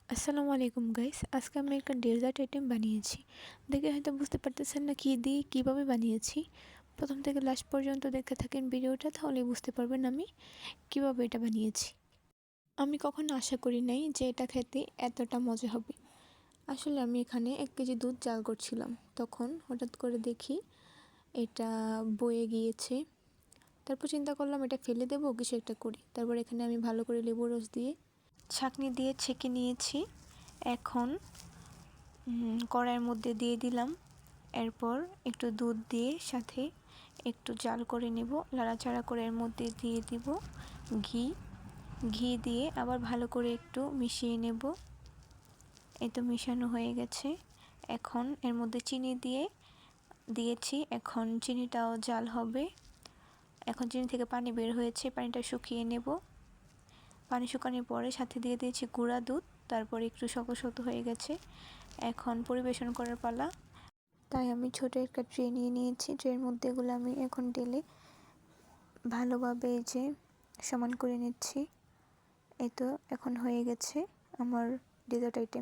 আসসালামু আলাইকুম গাইস, আজকে আমি একটা ডেজার্ট আইটেম বানিয়েছি। দেখে হয়তো বুঝতে পারতেছেন না কি দিয়ে কিভাবে বানিয়েছি। প্রথম থেকে লাস্ট পর্যন্ত দেখতে থাকেন ভিডিওটা, তাহলে বুঝতে পারবেন আমি কিভাবে এটা বানিয়েছি। আমি কখনো আশা করি নাই যে এটা খেতে এতটা মজা হবে। আসলে আমি এখানে 1 কেজি দুধ জাল করছিলাম, তখন হঠাৎ করে দেখি এটা বয়ে গিয়েছে। তারপর চিন্তা করলাম এটা ফেলে দেবো, কিছু একটা করি। তারপর এখানে আমি ভালো করে লেবু রস দিয়ে ছাঁকনি দিয়ে ছেঁকে নিয়েছি। এখন কড়াইয়ের মধ্যে দিয়ে দিলাম। এরপর একটু দুধ দিয়ে সাথে একটু জাল করে নেব, নাড়াচাড়া করে এর মধ্যে দিয়ে দিব ঘি। ঘি দিয়ে আবার ভালো করে একটু মিশিয়ে নেব। এই তো মিশানো হয়ে গেছে। এখন এর মধ্যে চিনি দিয়েছি। এখন চিনিটাও জাল হবে। এখন চিনি থেকে পানি বের হয়েছে, পানিটা শুকিয়ে নেব। পানি শুকানোর পরে সাথে দিয়ে দিয়েছি গুঁড়া দুধ। তারপর একটু শক্ত শক্ত হয়ে গেছে। এখন পরিবেশন করার পালা। তাই আমি ছোট একটা ট্রে নিয়ে নিয়েছি। ট্রের মধ্যে এগুলো আমি এখন ঢেলে ভালোভাবে এই যে সমান করে নিচ্ছি। এই তো এখন হয়ে গেছে আমার ডেজার্ট আইটেম।